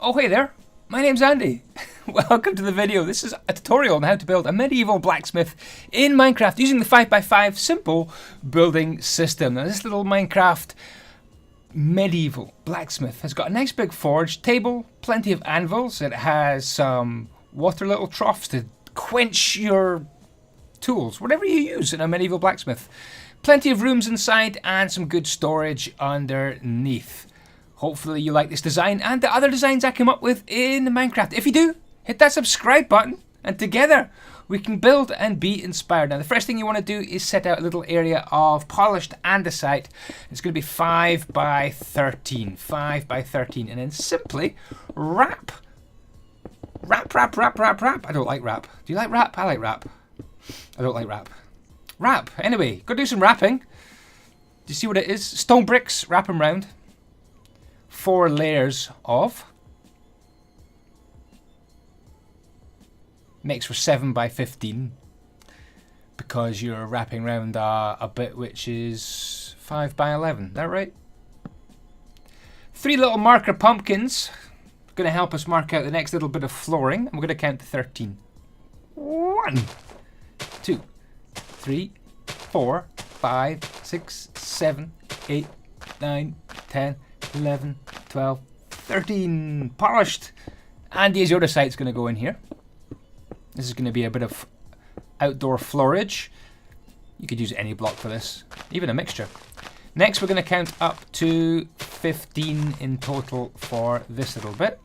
Oh hey there, my name's Andy. Welcome to the video. This is a tutorial on how to build a medieval blacksmith in Minecraft using the 5x5 simple building system. Now this little Minecraft medieval blacksmith has got a nice big forge table, plenty of anvils. It has some water little troughs to quench your tools, whatever you use in a medieval blacksmith. Plenty of rooms inside and some good storage underneath. Hopefully you like this design and the other designs I came up with in Minecraft. If you do, hit that subscribe button and together we can build and be inspired. Now the first thing you want to do is set out a little area of polished andesite. It's going to be 5 by 13, 5 by 13, and then simply wrap. Wrap. I don't like wrap. Do you like wrap? I like wrap. I don't like wrap. Wrap. Anyway, go do some wrapping. Do you see what it is? Stone bricks, wrap them round. 4 layers of. Makes for 7 by 15 because you're wrapping around a bit which is 5 by 11. Is that right? 3 little marker pumpkins. Going to help us mark out the next little bit of flooring. And we're going to count to 13. 1, 2, 3, 4, 5, 6, 7, 8, 9, 10, 11, 12, 13. Polished. Andyisyoda site's going to go in here. This is going to be a bit of outdoor floorage. You could use any block for this, even a mixture. Next, we're going to count up to 15 in total for this little bit.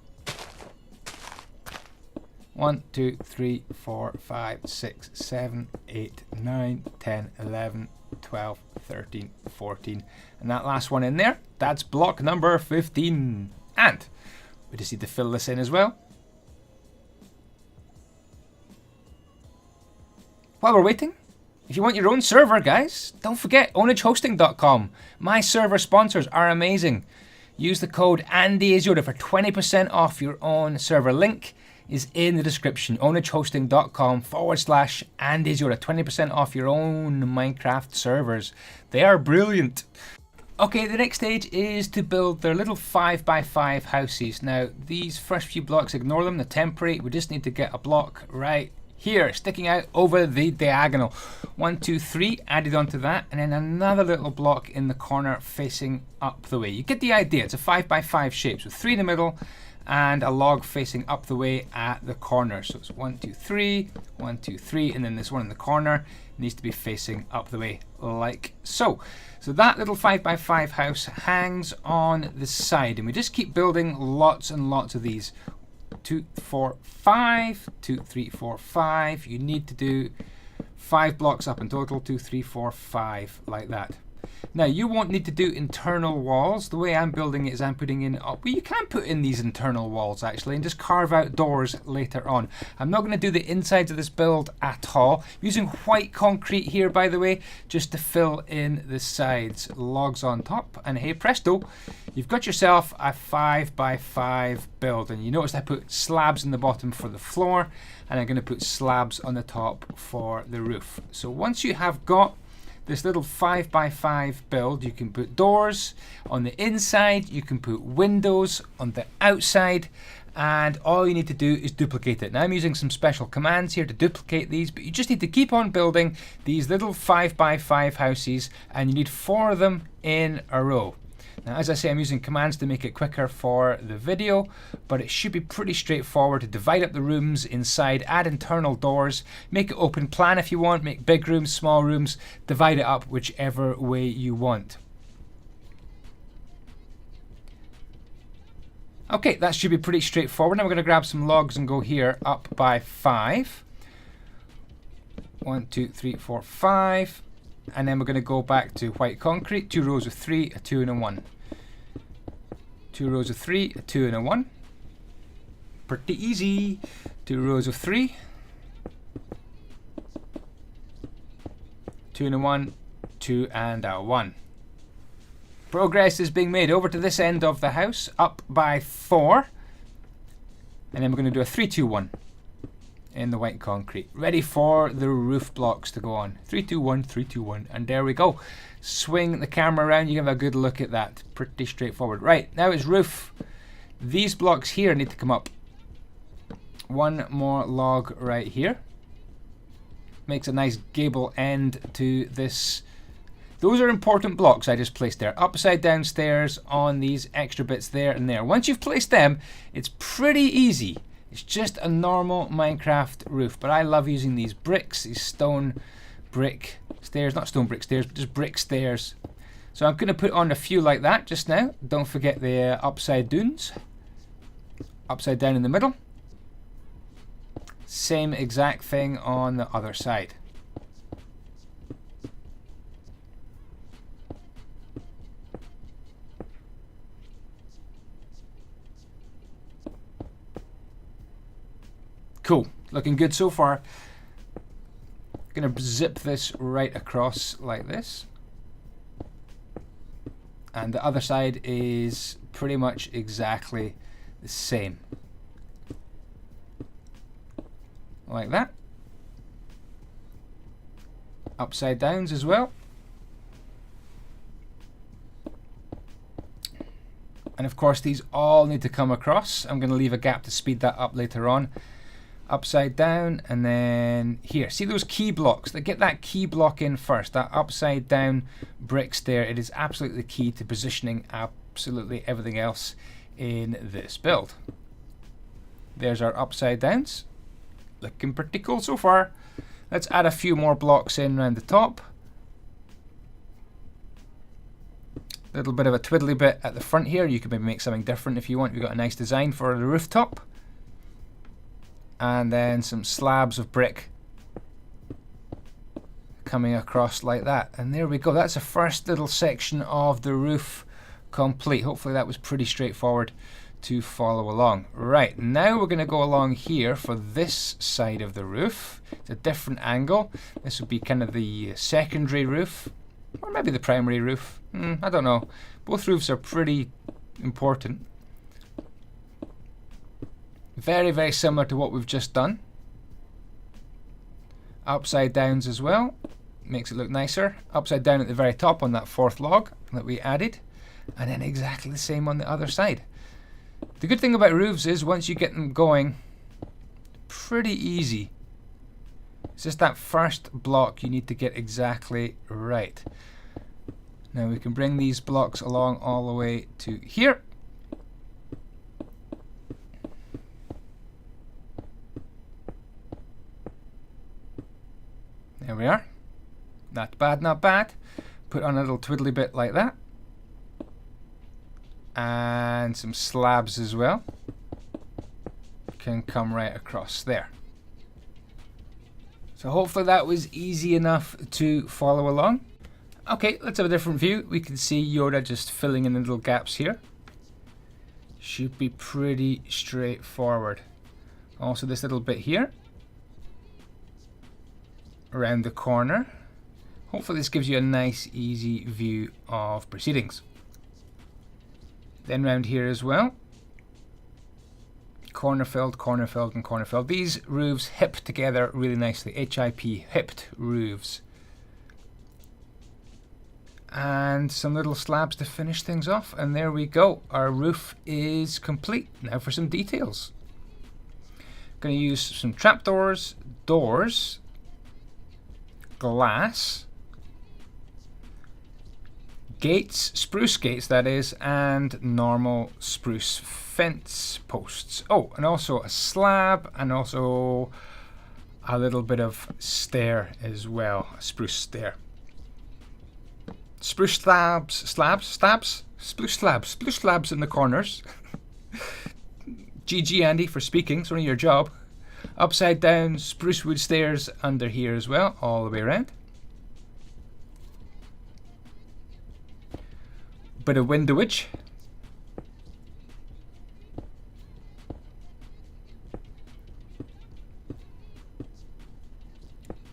1, 2, 3, 4, 5, 6, 7, 8, 9, 10, 11, 12, 13, 14. And that last one in there, that's block number 15. And we just need to fill this in as well. While we're waiting, if you want your own server, guys, don't forget ownagehosting.com. My server sponsors are amazing. Use the code andyisyoda for 20% off your own server. Link is in the description. ownagehosting.com/andyisyoda. 20% off your own Minecraft servers. They are brilliant. Okay, the next stage is to build their little 5x5 houses. Now, these first few blocks, ignore them, they're temporary. We just need to get a block right here, sticking out over the diagonal. 1, 2, 3 added onto that, and then another little block in the corner facing up the way. You get the idea. It's a 5x5 shape, so 3 in the middle and a log facing up the way at the corner. So it's 1, 2, 3, 1, 2, 3, and then this one in the corner needs to be facing up the way like so. So that little 5x5 house hangs on the side, and we just keep building lots and lots of these. 2, 4, 5, 2, 3, 4, 5. You need to do 5 blocks up in total. 2, 3, 4, 5, like that. Now you won't need to do internal walls. The way I'm building it is I'm putting in, well, you can put in these internal walls actually and just carve out doors later on. I'm not going to do the insides of this build at all. I'm using white concrete here, by the way, just to fill in the sides. Logs on top, and hey presto, you've got yourself a 5x5 build. And you notice I put slabs in the bottom for the floor, and I'm going to put slabs on the top for the roof. So once you have got this little 5x5 build, you can put doors on the inside, you can put windows on the outside, and all you need to do is duplicate it. Now I'm using some special commands here to duplicate these, but you just need to keep on building these little 5x5 houses, and you need 4 of them in a row. Now, as I say, I'm using commands to make it quicker for the video, but it should be pretty straightforward to divide up the rooms inside, add internal doors, make it open plan if you want, make big rooms, small rooms, divide it up whichever way you want. Okay, that should be pretty straightforward. Now we're going to grab some logs and go here up by 5. 1, 2, 3, 4, 5. And then we're going to go back to white concrete. 2 rows of 3, a 2 and a 1. 2 rows of 3, a 2 and a 1. Pretty easy. 2 rows of 3. 2 and a 1, 2 and a 1. Progress is being made over to this end of the house, up by 4. And then we're going to do a 3, 2, 1. In the white concrete, ready for the roof blocks to go on. 3, 2, 1, 3, 2, 1, and there we go. Swing the camera around, you can have a good look at that. Pretty straightforward. Right, now it's roof. These blocks here need to come up. One more log right here. Makes a nice gable end to this. Those are important blocks I just placed there. Upside down stairs on these extra bits there and there. Once you've placed them, it's pretty easy. It's just a normal Minecraft roof. But I love using these bricks, these stone brick stairs. Not stone brick stairs, but just brick stairs. So I'm going to put on a few like that just now. Don't forget the upside downs. Upside down in the middle. Same exact thing on the other side. Cool, looking good so far. Gonna zip this right across like this. And the other side is pretty much exactly the same. Like that. Upside downs as well. And of course these all need to come across. I'm going to leave a gap to speed that up later on. Upside down, and then here. See those key blocks? Get that key block in first. That upside down brick stair. It is absolutely key to positioning absolutely everything else in this build. There's our upside downs. Looking pretty cool so far. Let's add a few more blocks in around the top. A little bit of a twiddly bit at the front here. You could maybe make something different if you want. We've got a nice design for the rooftop. And then some slabs of brick coming across like that. And there we go. That's the first little section of the roof complete. Hopefully that was pretty straightforward to follow along. Right, now we're going to go along here for this side of the roof. It's a different angle. This would be kind of the secondary roof, or maybe the primary roof. I don't know. Both roofs are pretty important. Very, very similar to what we've just done. Upside downs as well. Makes it look nicer. Upside down at the very top on that fourth log that we added. And then exactly the same on the other side. The good thing about roofs is once you get them going, pretty easy. It's just that first block you need to get exactly right. Now we can bring these blocks along all the way to here. There we are. Not bad, not bad. Put on a little twiddly bit like that. And some slabs as well. Can come right across there. So hopefully that was easy enough to follow along. Okay, let's have a different view. We can see Yoda just filling in the little gaps here. Should be pretty straightforward. Also this little bit here. Around the corner. Hopefully this gives you a nice easy view of proceedings. Then round here as well. Corner filled, corner filled, and corner filled. These roofs hip together really nicely. HIP, hipped roofs. And some little slabs to finish things off. And there we go. Our roof is complete. Now for some details. Going to use some trapdoors, doors, glass, gates, spruce gates that is, and normal spruce fence posts. Oh, and also a slab, and also a little bit of stair as well, a spruce stair. Spruce spruce slabs in the corners. GG Andy for speaking, it's only your job. Upside down spruce wood stairs under here as well, all the way around. Bit of windowage.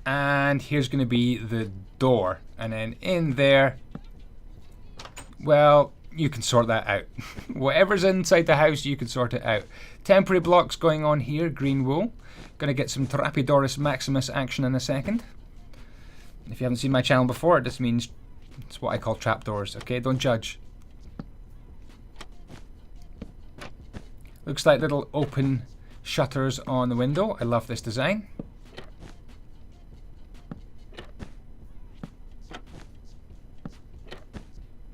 And here's going to be the door. And then in there, well, you can sort that out. Whatever's inside the house, you can sort it out. Temporary blocks going on here, green wool. Going to get some Trapedoris Maximus action in a second. If you haven't seen my channel before, it just means it's what I call trapdoors, okay? Don't judge. Looks like little open shutters on the window. I love this design.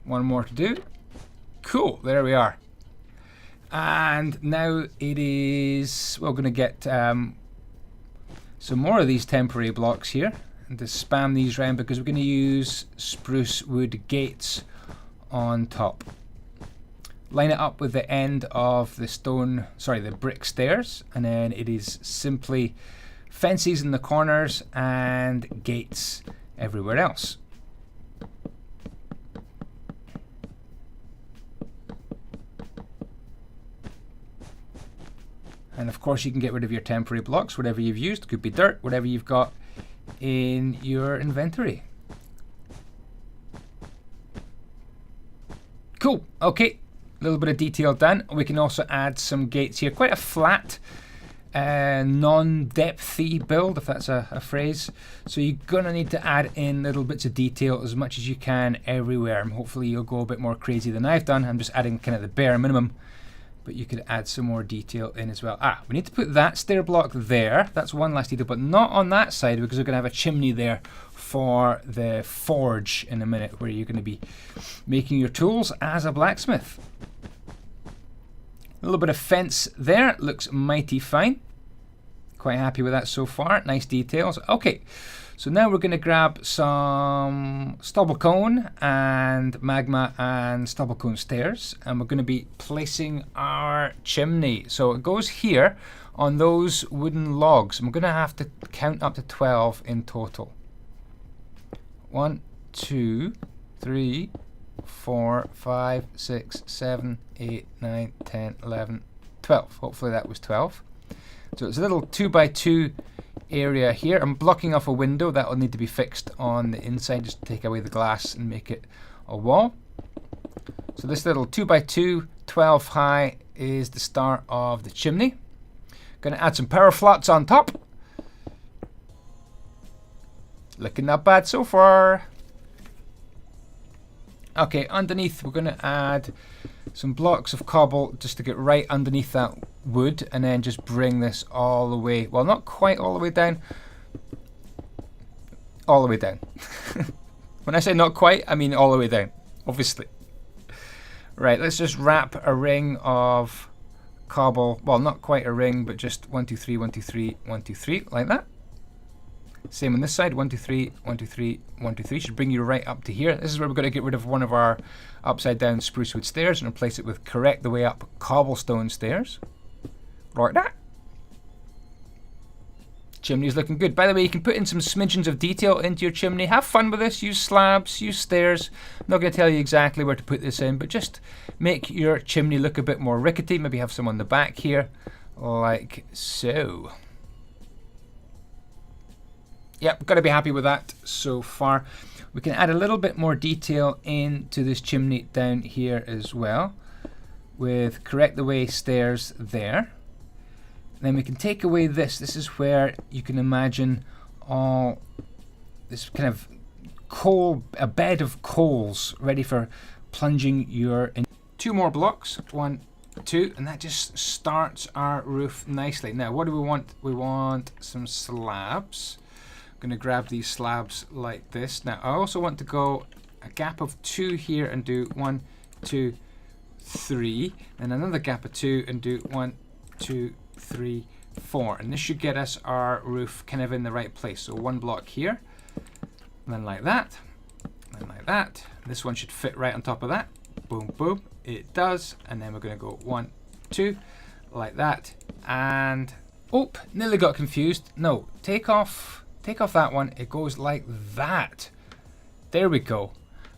One more to do. Cool, there we are. And now it is, we're going to get some more of these temporary blocks here and to spam these around because we're going to use spruce wood gates on top. Line it up with the end of the brick stairs, and then it is simply fences in the corners and gates everywhere else. And of course you can get rid of your temporary blocks, whatever you've used. Could be dirt, whatever you've got in your inventory. Cool, okay. A little bit of detail done. We can also add some gates here. Quite a flat, non-depthy build, if that's a phrase. So you're going to need to add in little bits of detail as much as you can everywhere. And hopefully you'll go a bit more crazy than I've done. I'm just adding kind of the bare minimum. But you could add some more detail in as well. We need to put that stair block there. That's one last detail, but not on that side because we're going to have a chimney there for the forge in a minute where you're going to be making your tools as a blacksmith. A little bit of fence there. Looks mighty fine. Quite happy with that so far. Nice details. Okay, so now we're going to grab some stubble cone and magma and stubble cone stairs, and we're going to be placing our chimney. So it goes here on those wooden logs. I'm going to have to count up to 12 in total. 1, 2, 3, 4, 5, 6, 7, 8, 9, 10, 11, 12. Hopefully that was 12. So it's a little 2x2 area here. I'm blocking off a window that will need to be fixed on the inside, just to take away the glass and make it a wall. So this little 2x2, 12 high, is the start of the chimney. Going to add some power flats on top. Looking not bad so far. Okay, underneath we're going to add some blocks of cobble just to get right underneath that wood, and then just bring this all the way, well, not quite all the way down, all the way down. When I say not quite, I mean all the way down, obviously. Right, let's just wrap a ring of cobble, well, not quite a ring, but just 1, 2, 3, 1, 2, 3, 1, 2, 3, like that. Same on this side, 1, 2, 3, 1, 2, 3, 1, 2, 3. Should bring you right up to here. This is where we're going to get rid of one of our upside down spruce wood stairs and replace it with correct the way up cobblestone stairs. Like that. Chimney's looking good. By the way, you can put in some smidgens of detail into your chimney. Have fun with this. Use slabs, use stairs. I'm not going to tell you exactly where to put this in, but just make your chimney look a bit more rickety. Maybe have some on the back here, like so. Yep, got to be happy with that so far. We can add a little bit more detail into this chimney down here as well with correct the way stairs there. Then we can take away this. This is where you can imagine all this kind of coal, a bed of coals ready for plunging your... Two more blocks, 1, 2, and that just starts our roof nicely. Now, what do we want? We want some slabs. I'm going to grab these slabs like this. Now, I also want to go a gap of 2 here and do 1, 2, 3, and another gap of 2 and do 1, 2, 3, 4, and this should get us our roof kind of in the right place. So 1 block here, and then like that, and like that. This one should fit right on top of that. Boom, boom, it does. And then we're going to go 1, 2, like that. And oh, nearly got confused. No, take off that one. It goes like that. There we go.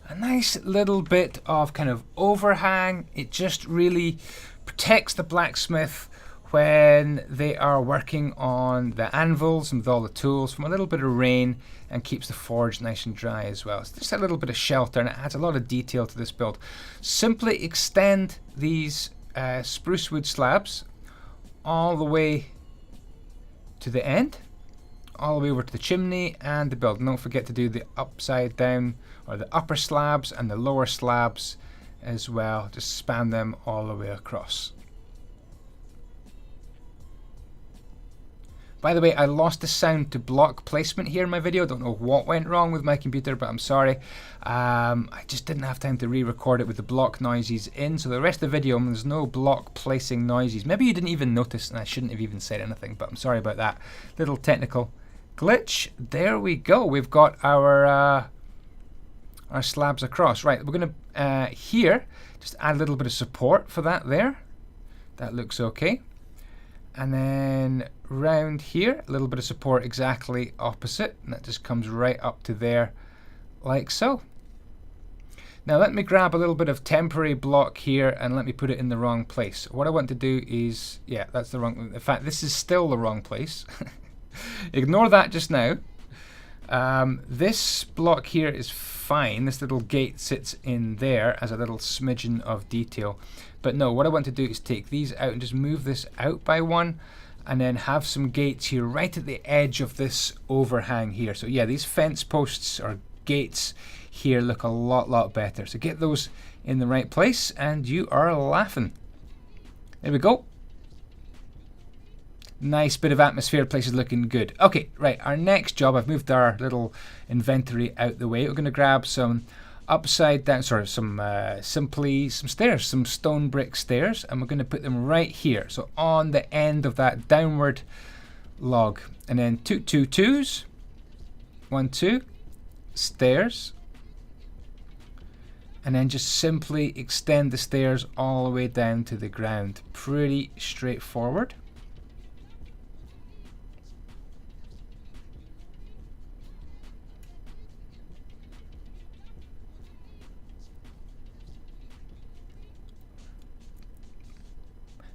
A nice little bit of kind of overhang. It just really protects the blacksmith when they are working on the anvils and with all the tools from a little bit of rain, and keeps the forge nice and dry as well. It's just a little bit of shelter, and it adds a lot of detail to this build. Simply extend these spruce wood slabs all the way to the end, all the way over to the chimney and the build. And don't forget to do the upside down, or the upper slabs and the lower slabs as well. Just span them all the way across. By the way, I lost the sound to block placement here in my video. Don't know what went wrong with my computer, but I'm sorry. I just didn't have time to re-record it with the block noises in. So the rest of the video, there's no block placing noises. Maybe you didn't even notice, and I shouldn't have even said anything, but I'm sorry about that. Little technical glitch. There we go. We've got our slabs across. Right, we're going to, here, just add a little bit of support for that there. That looks okay. And then round here, a little bit of support exactly opposite, and that just comes right up to there, like so. Now let me grab a little bit of temporary block here and let me put it in the wrong place. What I want to do is, yeah, that's the wrong, in fact, this is still the wrong place. Ignore that just now. This block here is fine. This little gate sits in there as a little smidgen of detail. But no, what I want to do is take these out and just move this out by one, and then have some gates here right at the edge of this overhang here. So yeah, these fence posts or gates here look a lot better. So get those in the right place and you are laughing. There we go. Nice bit of atmosphere, place is looking good. Okay, right, our next job, I've moved our little inventory out the way. We're going to grab some upside down, sorry, some stairs, some stone brick stairs, and we're going to put them right here. So on the end of that downward log. And then 2 2 2s, 1 2, stairs. And then just simply extend the stairs all the way down to the ground. Pretty straightforward.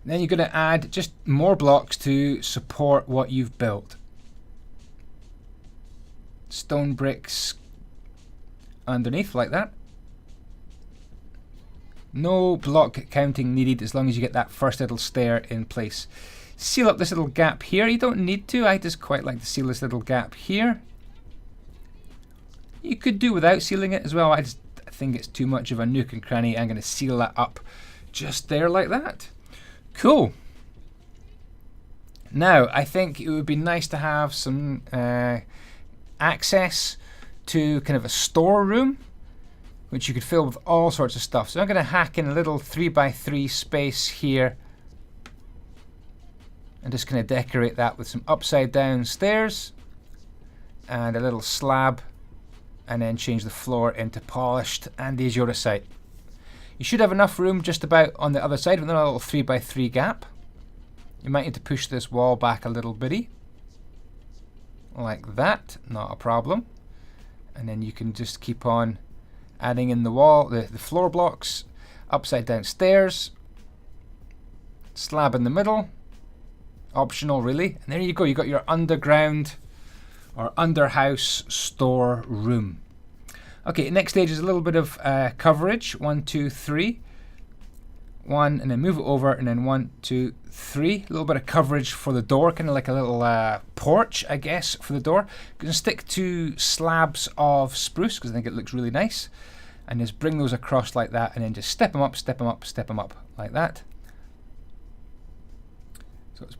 Then you're going to add just more blocks to support what you've built. Stone bricks underneath like that. No block counting needed as long as you get that first little stair in place. Seal up this little gap here. You don't need to. I just quite like to seal this little gap here. You could do without sealing it as well. I think it's too much of a nook and cranny. I'm going to seal that up just there like that. Cool. Now, I think it would be nice to have some access to kind of a storeroom, which you could fill with all sorts of stuff. So I'm going to hack in a little 3x3 space here. I'm just going to decorate that with some upside down stairs and a little slab, and then change the floor into polished andysyoda. You should have enough room just about on the other side with another little 3x3 gap. You might need to push this wall back a little bitty. Like that, not a problem. And then you can just keep on adding in the wall, the floor blocks, upside down stairs, slab in the middle, optional really. And there you go, you got your underground or underhouse store room. Okay, next stage is a little bit of coverage. 1 2 3, 1, and then move it over, and then 1 2 3. A little bit of coverage for the door, kind of like a little porch, I guess, for the door. I'm going to stick 2 slabs of spruce because I think it looks really nice, and just bring those across like that, and then just step them up, step them up, step them up like that. So it's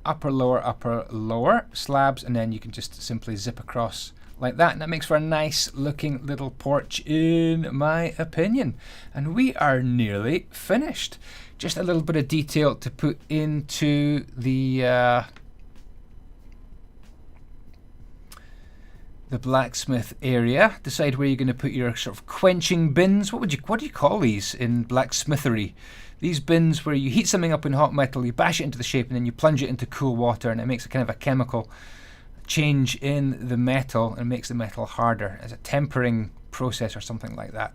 upper, lower slabs, and then you can just simply zip across like that, and that makes for a nice looking little porch in my opinion. And we are nearly finished. Just a little bit of detail to put into the blacksmith area. Decide where you're going to put your sort of quenching bins. What do you call these in blacksmithery? These bins where you heat something up in hot metal, you bash it into the shape, and then you plunge it into cool water, and it makes a kind of a chemical change in the metal and makes the metal harder as a tempering process or something like that.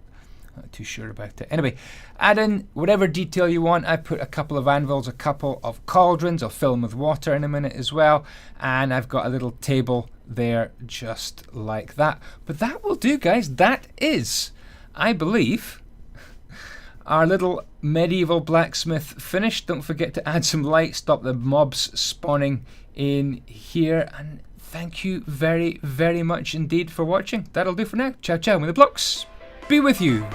I'm not too sure about it. Anyway, add in whatever detail you want. I put a couple of anvils, a couple of cauldrons. I'll fill them with water in a minute as well. And I've got a little table there just like that. But that will do, guys. That is, I believe, our little medieval blacksmith finished. Don't forget to add some light, stop the mobs spawning in here, and thank you very, very much indeed for watching. That'll do for now. Ciao, ciao. May the blocks be with you.